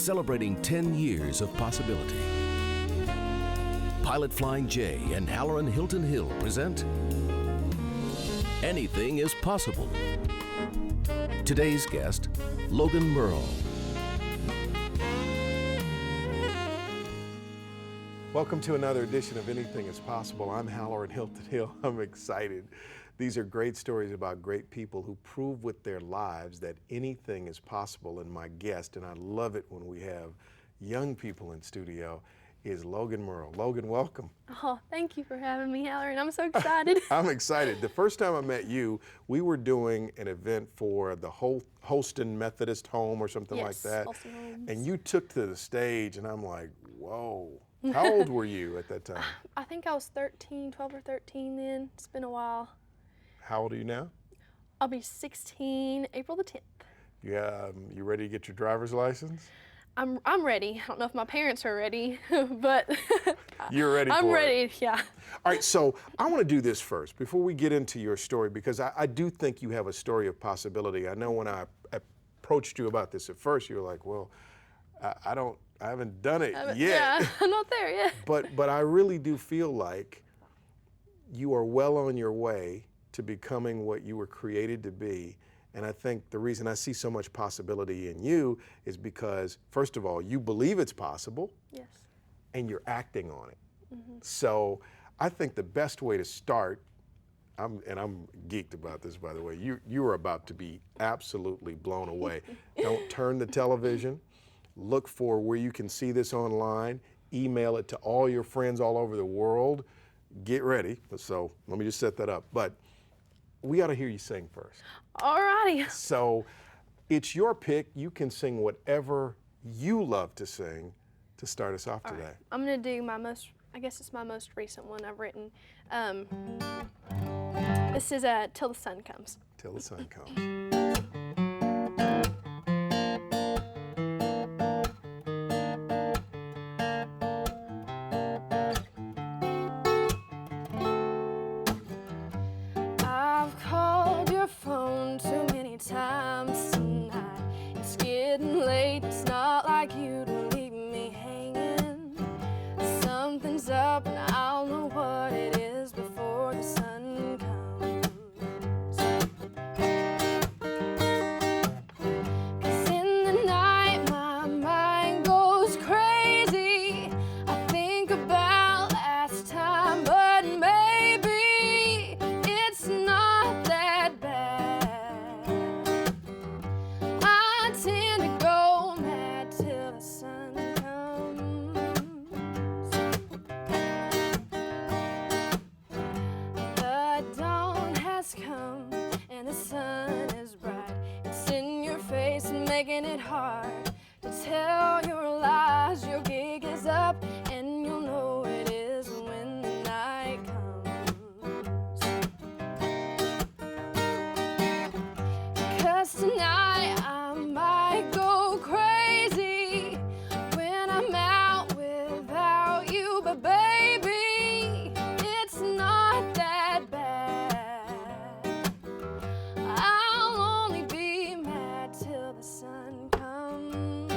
celebrating 10 years of possibility. Pilot Flying J and Halloran Hilton Hill present Anything is Possible. Today's guest, Logan Murrell. Welcome to another edition of Anything is Possible. I'm Halloran Hilton Hill. I'm excited. These are great stories about great people who prove with their lives that anything is possible. And my guest, and I love it when we have young people in studio, is Logan Murrell. Logan, welcome. Oh, thank you for having me, Halloran. I'm so excited. I'm excited. The first time I met you, we were doing an event for the Holston Methodist Home or something like that. Holston Homes. And you took to the stage, and I'm like, whoa. How old were you at that time? I think I was 13, 12 or 13 then. It's been a while. How old are you now? I'll be 16 April the 10th. Yeah, you ready to get your driver's license? I'm ready. I don't know if my parents are ready, but You're ready for it. I'm ready, yeah. All right, so I want to do this first before we get into your story, because I do think you have a story of possibility. I know when I approached you about this at first, you were like, well, I haven't done it yet. Yeah, I'm not there yet. But I really do feel like you are well on your way to becoming what you were created to be. And I think the reason I see so much possibility in you is because, first of all, you believe it's possible. Yes. And you're acting on it. Mm-hmm. So I think the best way to start, I'm geeked about this, by the way, you are about to be absolutely blown away. Don't turn the television. Look for where you can see this online. Email it to all your friends all over the world. Get ready. So let me just set that up. But we got to hear you sing first. All righty. So it's your pick. You can sing whatever you love to sing to start us off today. Right. I'm going to do I guess it's my most recent one I've written. This is Till the Sun Comes. Till the Sun Comes. Times tonight. It's getting late, it's not like you to leave me hanging. Something's up and I'll know what it is before the sun comes. 'Cause in the night my mind goes crazy. I think about last time, but maybe it's not that bad. Tend to go mad till the sun comes. The dawn has come and the sun is bright. It's in your face and making it hard to tell your lies. Your gig is up and you'll know it is when the night comes. 'Cause tonight I might go crazy when I'm out without you, but baby, it's not that bad. I'll only be mad till the sun comes.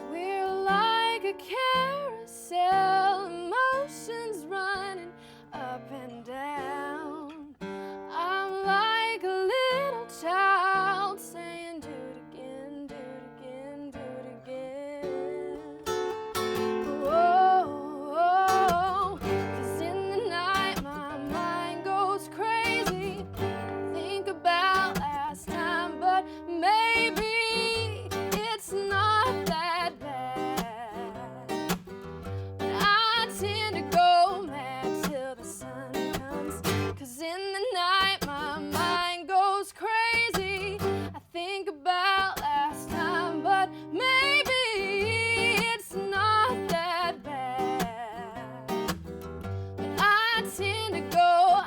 We're like a carousel, emotions running up and down. I'm like a little child saying, do it again, do it again, do it again. Whoa, 'cause in the night my mind goes crazy. Think about last time, but maybe it's not that bad. But I tend to go mad till the sun comes. 'Cause in the night my mind goes crazy. I think about last time, but maybe it's not that bad. But I tend to go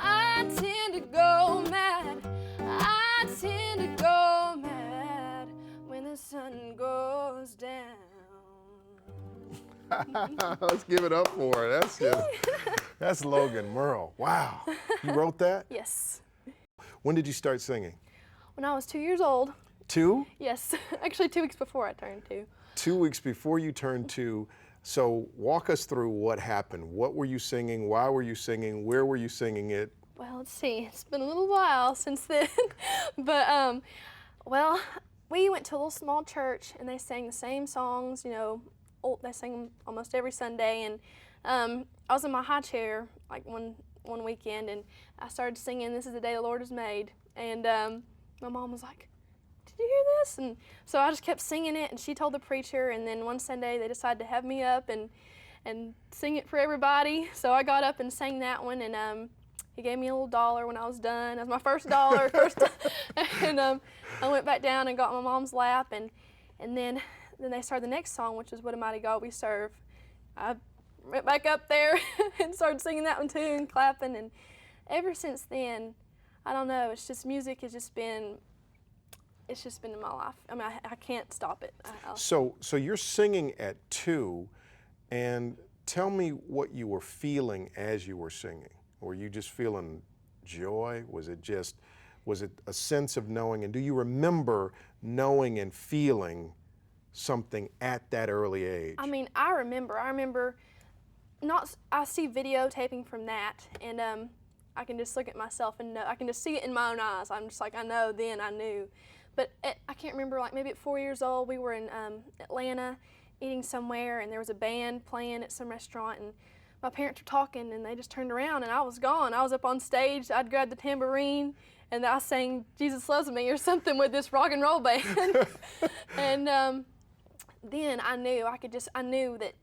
mad. I tend to go mad when the sun goes down. Let's give it up for her. That's Logan Murrell. Wow. You wrote that? Yes. When did you start singing? When I was 2 years old. 2? Yes, actually 2 weeks before I turned 2. 2 weeks before you turned 2. So walk us through what happened. What were you singing? Why were you singing? Where were you singing it? Well, let's see. It's been a little while since then, but well, we went to a little small church and they sang the same songs. You know, they sang them almost every Sunday, and I was in my high chair like one weekend, and I started singing "This Is the Day the Lord Has Made," and my mom was like, "Did you hear this?" And so I just kept singing it, and she told the preacher, and then one Sunday they decided to have me up and sing it for everybody. So I got up and sang that one, and he gave me a little $1 when I was done. That was my first $1. And I went back down and got my mom's lap, and then they started the next song, which is "What a Mighty God We Serve." I went back up there and started singing that one too and clapping, and ever since then, I don't know, it's just music has just been, it's just been in my life. I mean, I can't stop it. So you're singing at 2, and tell me what you were feeling as you were singing. Were you just feeling joy? Was it a sense of knowing? And do you remember knowing and feeling something at that early age? I mean, I remember I see videotaping from that, and I can just look at myself and know, I can just see it in my own eyes. I'm just like, I know then, I knew. But I can't remember, like maybe at 4 years old, we were in Atlanta eating somewhere, and there was a band playing at some restaurant, and my parents were talking, and they just turned around, and I was gone. I was up on stage. I'd grabbed the tambourine, and I sang "Jesus Loves Me" or something with this rock and roll band. And then I knew I knew that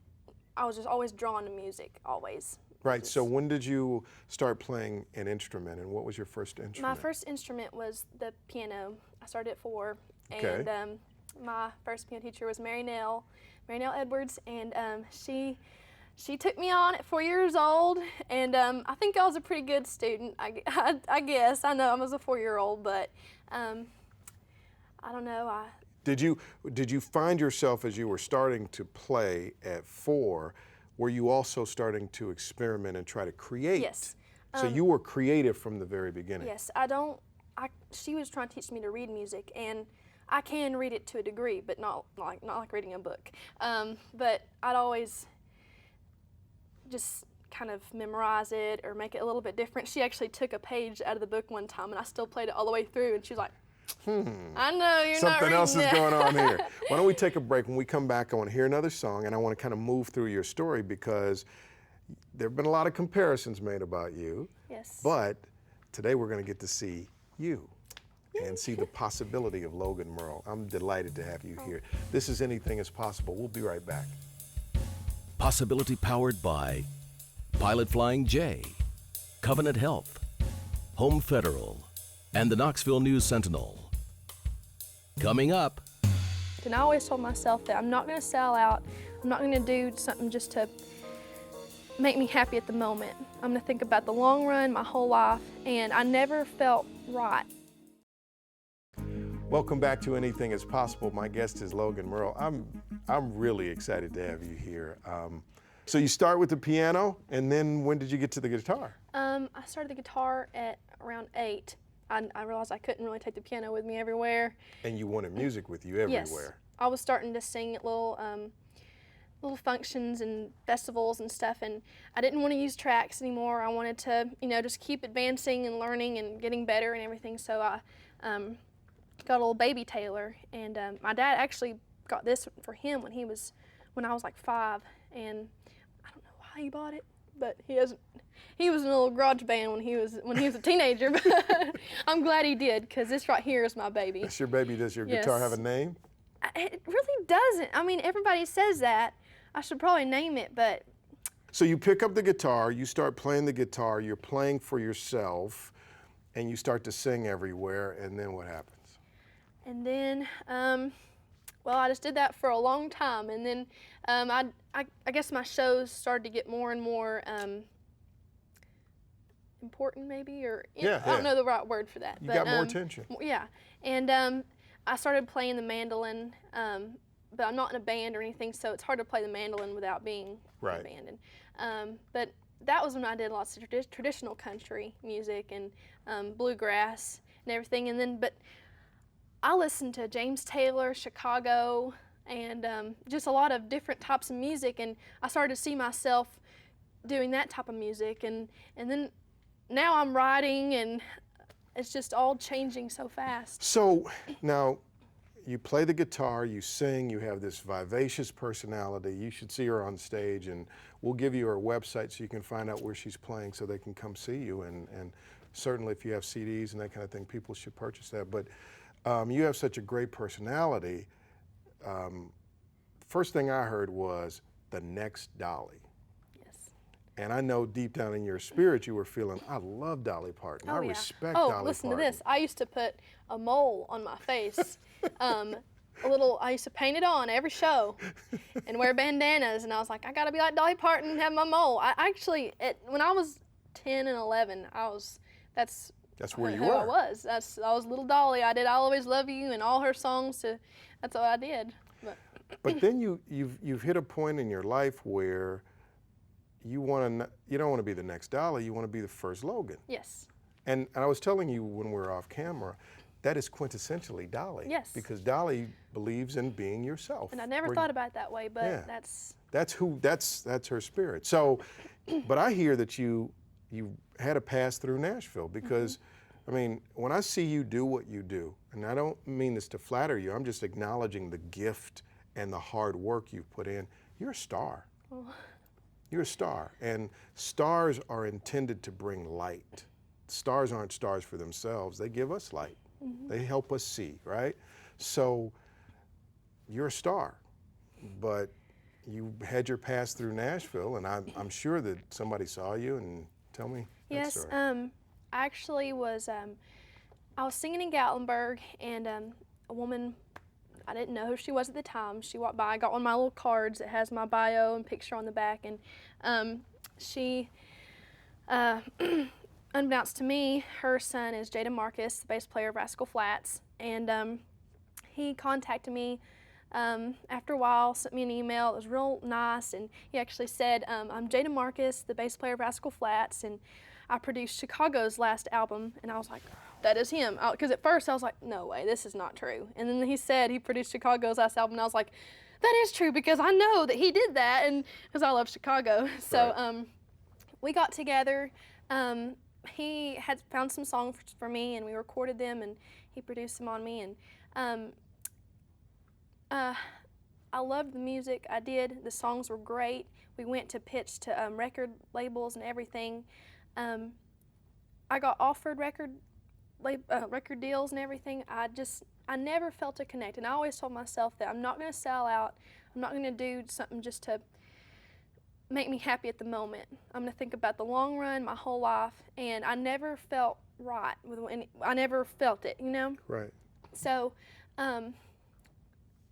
I was just always drawn to music, always. Right, so when did you start playing an instrument, and what was your first instrument? My first instrument was the piano. I started at 4, Okay. and my first piano teacher was Mary Nell Edwards, and she took me on at 4 years old, and I think I was a pretty good student, I guess. I know I was a 4-year-old, but I don't know. Did you find yourself, as you were starting to play at 4, were you also starting to experiment and try to create? Yes. So you were creative from the very beginning. Yes, she was trying to teach me to read music, and I can read it to a degree, but not like reading a book. But I'd always just kind of memorize it or make it a little bit different. She actually took a page out of the book one time, and I still played it all the way through, and she was like, I know you're not reading Something else is that. going on here. Why don't we take a break? When we come back, I want to hear another song, and I want to kind of move through your story because there have been a lot of comparisons made about you. Yes. But today we're going to get to see you and see the possibility of Logan Murrell. I'm delighted to have you here. This is Anything Is Possible. We'll be right back. Possibility powered by Pilot Flying J, Covenant Health, Home Federal, and the Knoxville News Sentinel. Coming up. And I always told myself that I'm not going to sell out. I'm not going to do something just to make me happy at the moment. I'm going to think about the long run, my whole life, and I never felt right. Welcome back to Anything Is Possible. My guest is Logan Murrell. I'm really excited to have you here. So you start with the piano, and then when did you get to the guitar? I started the guitar at around 8. I realized I couldn't really take the piano with me everywhere. And you wanted music with you everywhere. Yes. I was starting to sing at little functions and festivals and stuff, and I didn't want to use tracks anymore. I wanted to, just keep advancing and learning and getting better and everything. So I got a little baby Taylor, and my dad actually got this for him when I was like 5, and I don't know why he bought it, but he was in a little garage band when he was a teenager. But I'm glad he did, because this right here is my baby. That's your baby. Does your guitar have a name? It really doesn't. I mean, everybody says that. I should probably name it, but. So you pick up the guitar, you start playing the guitar, you're playing for yourself, and you start to sing everywhere, and then what happens? And then, well, I just did that for a long time, and then I guess my shows started to get more and more important, maybe, or I don't know the right word for that. You got more attention. Yeah, and I started playing the mandolin, but I'm not in a band or anything, so it's hard to play the mandolin without being in a band. And, but that was when I did lots of traditional country music and bluegrass and everything. And then, but I listened to James Taylor, Chicago, and just a lot of different types of music, and I started to see myself doing that type of music, and then now I'm writing, and it's just all changing so fast. So now you play the guitar, you sing, you have this vivacious personality. You should see her on stage, and we'll give you her website so you can find out where she's playing so they can come see you. And certainly if you have CDs and that kind of thing, people should purchase that. But you have such a great personality. First thing I heard was the next Dolly. Yes. And I know deep down in your spirit you were feeling, I love Dolly Parton. I respect Dolly Parton. Oh, listen to this. I used to put a mole on my face. I used to paint it on every show and wear bandanas, and I was like, I gotta be like Dolly Parton and have my mole. I actually, when I was 10 and 11, that's where you who were. I was. I was little Dolly. I did I'll Always Love You and all her songs. That's what I did. But then you've hit a point in your life where you don't want to be the next Dolly, you want to be the first Logan. Yes. And I was telling you when we were off camera, that is quintessentially Dolly. Yes. Because Dolly believes in being yourself. And I never thought about it that way, but Yeah. that's her spirit. So, but I hear that you had a pass through Nashville because, I mean, when I see you do what you do, and I don't mean this to flatter you, I'm just acknowledging the gift and the hard work you've put in. You're a star. Oh. You're a star, and stars are intended to bring light. Stars aren't stars for themselves. They give us light. They help us see, right? So you're a star, but you had your pass through Nashville, and I'm sure that somebody saw you. And tell me that Yes, story. I actually was, I was singing in Gatlinburg, and a woman, I didn't know who she was at the time. She walked by, I got one of my little cards that has my bio and picture on the back, and she, unbeknownst to me, her son is Jaden Marcus, the bass player of Rascal Flatts, and he contacted me after a while, sent me an email. It was real nice, and he actually said, I'm Jaden Marcus, the bass player of Rascal Flatts, and I produced Chicago's last album. And I was like, that is him. Because at first I was like, no way, this is not true. And then he said he produced Chicago's last album, and I was like, that is true, because I know that he did that, and because I love Chicago. So Right. We got together. He had found some songs for me, and we recorded them, and he produced them on me. And I loved the music. I did. The songs were great. We went to pitch to record labels and everything. I got offered record deals and everything. I never felt a connect, and I always told myself that I'm not going to sell out. I'm not going to do something just to make me happy at the moment. I'm going to think about the long run, my whole life, and I never felt right with I never felt it, you know? Right. So,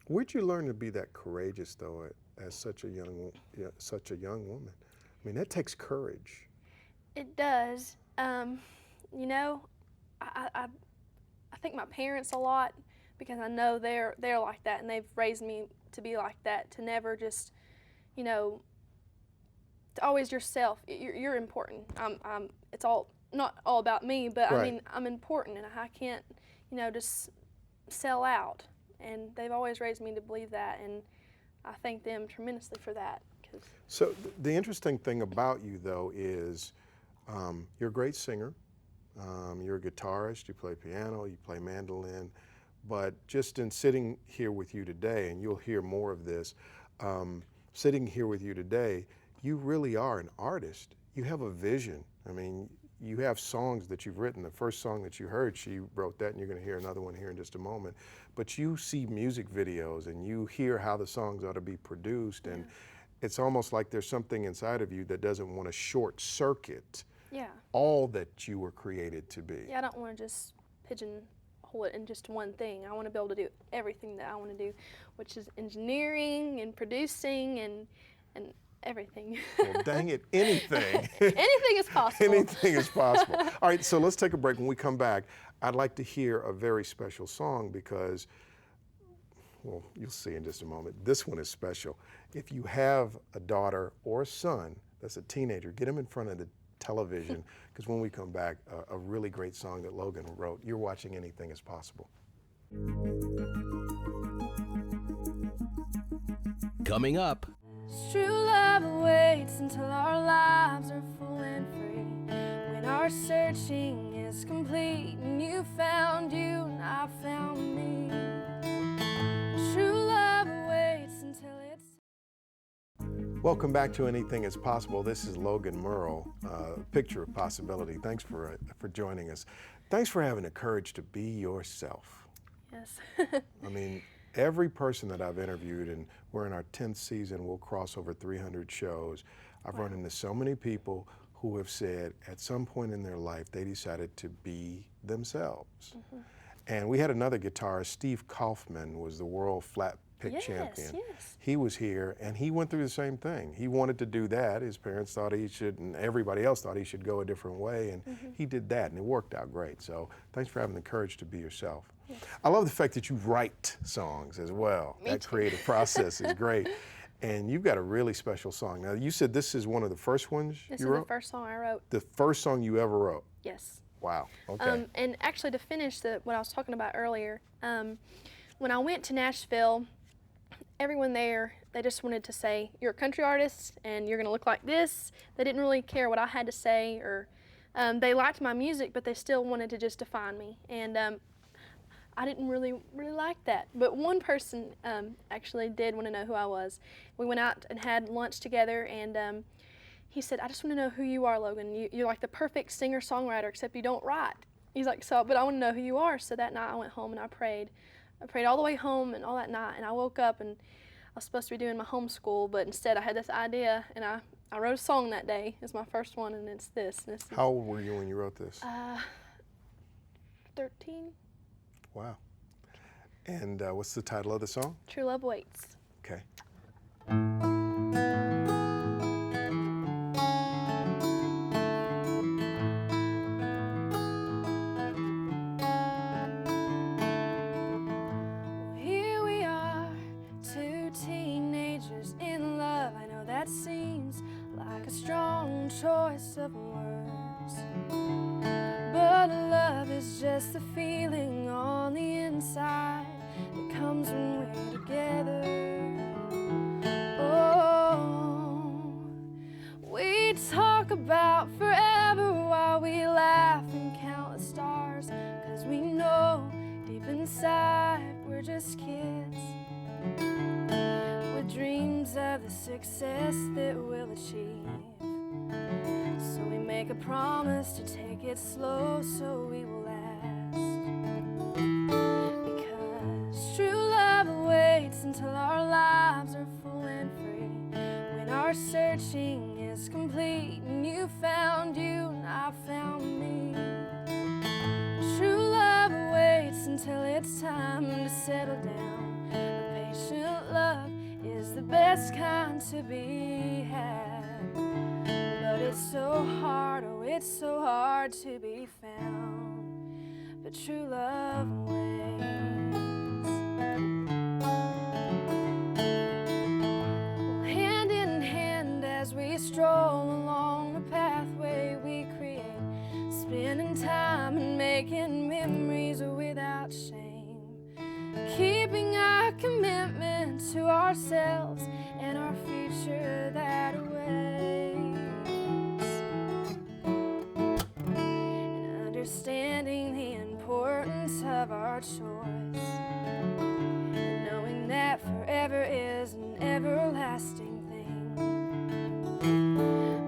Where'd you learn to be that courageous, though, as such a young woman? I mean, that takes courage. it does. You know, I thank my parents a lot, because I know they're like that, and they've raised me to be like that, to never just, you know, to always yourself. You're important. It's not all about me, but Right. I mean, I'm important, and I can't, you know, just sell out. And they've always raised me to believe that, and I thank them tremendously for that. So the interesting thing about you, though, is you're a great singer. You're a guitarist. You play piano. You play mandolin. But just in sitting here with you today, and you'll hear more of this, sitting here with you today, you really are an artist. You have a vision. I mean, you have songs that you've written. The first song that you heard, she wrote that, and you're going to hear another one here in just a moment. But you see music videos, and you hear how the songs ought to be produced, and it's almost like there's something inside of you that doesn't want to short circuit all that you were created to be. Yeah, I don't want to just pigeonhole it in just one thing. I want to be able to do everything that I want to do, which is engineering and producing and everything. Well, dang it, anything. Anything is possible. Anything is possible. All right, so let's take a break. When we come back, I'd like to hear a very special song because, well, you'll see in just a moment. This one is special. If you have a daughter or a son that's a teenager, get them in front of the television, because when we come back, a really great song that Logan wrote. You're watching Anything is Possible. Coming up, True love awaits until our lives are full and free. When our searching is complete and you found you and I found me. True love awaits until it's... Welcome back to Anything is Possible. This is Logan Murrell, Picture of Possibility. Thanks for joining us. Thanks for having the courage to be yourself. Yes. I mean, every person that I've interviewed, and we're in our 10th season, we'll cross over 300 shows. I've run into so many people who have said at some point in their life they decided to be themselves. And we had another guitarist, Steve Kaufman, was the world flat pick champion. Yes. He was here and he went through the same thing. He wanted to do that. His parents thought he should, and everybody else thought he should go a different way, and he did that, and it worked out great. So thanks for having the courage to be yourself. Yes. I love the fact that you write songs as well. That creative process is great. And you've got a really special song. Now, you said this is one of the first ones This you is wrote? the first song I wrote. The first song you ever wrote? Yes. Wow, okay. And actually, to finish what I was talking about earlier, when I went to Nashville, everyone there, they just wanted to say, you're a country artist and you're gonna look like this. They didn't really care what I had to say, or they liked my music, but they still wanted to just define me. And I didn't really like that. But one person actually did want to know who I was. We went out and had lunch together, and he said, I just want to know who you are, Logan. You're like the perfect singer-songwriter, except you don't write. He's like, so, but I want to know who you are. So that night I went home and I prayed. I prayed all the way home and all that night, and I woke up and I was supposed to be doing my homeschool, but instead I had this idea, and I wrote a song that day. It's my first one, and it's this. And How old were you when you wrote this? 13. Wow. And what's the title of the song? True Love Waits. Okay. Here we are, two teenagers in love. I know that seems like a strong choice of words, but love is just the feeling on the inside that comes when we're together. Oh, we talk about forever while we laugh and count the stars, 'cause we know deep inside we're just kids with dreams of the success that we'll achieve. So we make a promise to take it slow so we will last. Because true love awaits until our lives are full and free. When our searching is complete and you found you and I found me. True love awaits until it's time to settle down. A patient love is the best kind to be had. But it's so hard, oh, it's so hard to be found. But true love waits. Well, hand in hand as we stroll along the pathway we create, spending time and making memories without shame, keeping our commitment to ourselves and our future that awaits, and understanding the importance of our choice, and knowing that forever is an everlasting thing.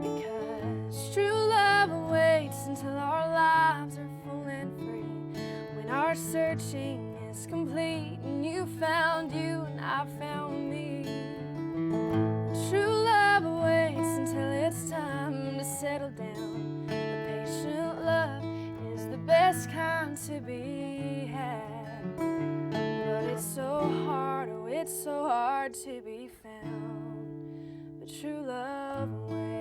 Because true love awaits until our lives are full and free. When our searching is complete and you found you and I found me. True love awaits until it's time to settle down. A patient love is the best kind to be had. But it's so hard, oh, it's so hard to be found. But true love awaits.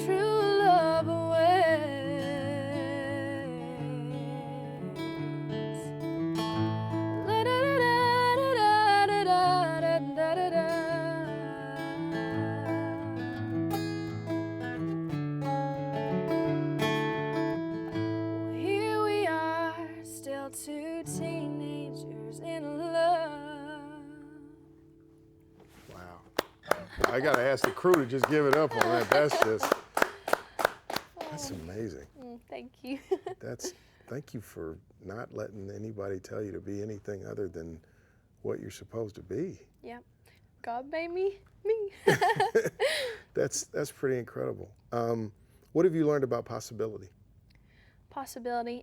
True love awaits. Here I got to ask the crew to just give it up on that. That's amazing. Thank you. Thank you for not letting anybody tell you to be anything other than what you're supposed to be. Yep. God made me. That's pretty incredible. What have you learned about possibility? Possibility.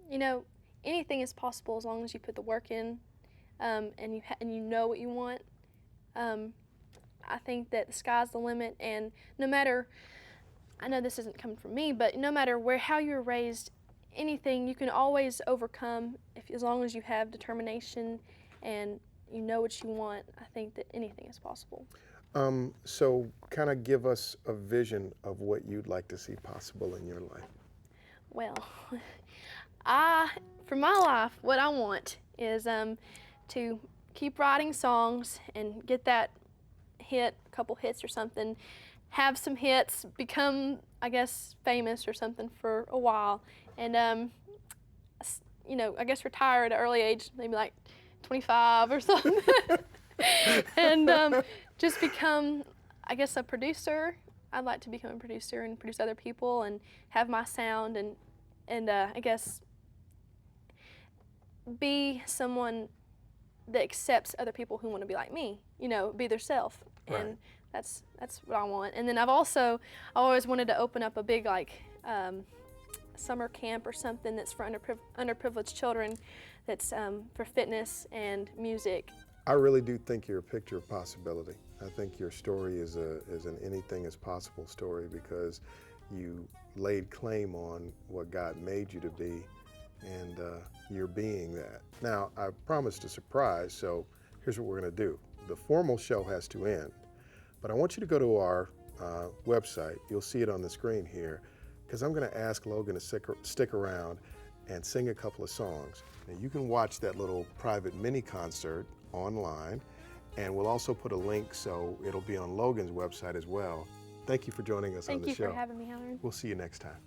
You know, anything is possible as long as you put the work in, and you know what you want. I think that the sky's the limit, and no matter, I know this isn't coming from me, but no matter how you were raised, anything you can always overcome as long as you have determination and you know what you want. I think that anything is possible. So kind of give us a vision of what you'd like to see possible in your life. Well, for my life, what I want is to keep writing songs and get that hit, a couple hits or something, have some hits, become, I guess, famous or something for a while, and you know, I guess retire at an early age, maybe like 25 or something, and just become, I guess, a producer. I'd like to become a producer and produce other people and have my sound and I guess be someone that accepts other people who want to be like me, you know, be their self. Right. And that's what I want. And then I always wanted to open up a big summer camp or something that's for underprivileged children, that's for fitness and music. I really do think you're a picture of possibility. I think your story is an anything is possible story because you laid claim on what God made you to be, and you're being that. Now, I promised a surprise, so here's what we're going to do. The formal show has to end, but I want you to go to our website. You'll see it on the screen here, because I'm going to ask Logan to stick around and sing a couple of songs. Now, you can watch that little private mini concert online, and we'll also put a link so it'll be on Logan's website as well. Thank you for joining us on the show. Thank you for having me, Howard. We'll see you next time.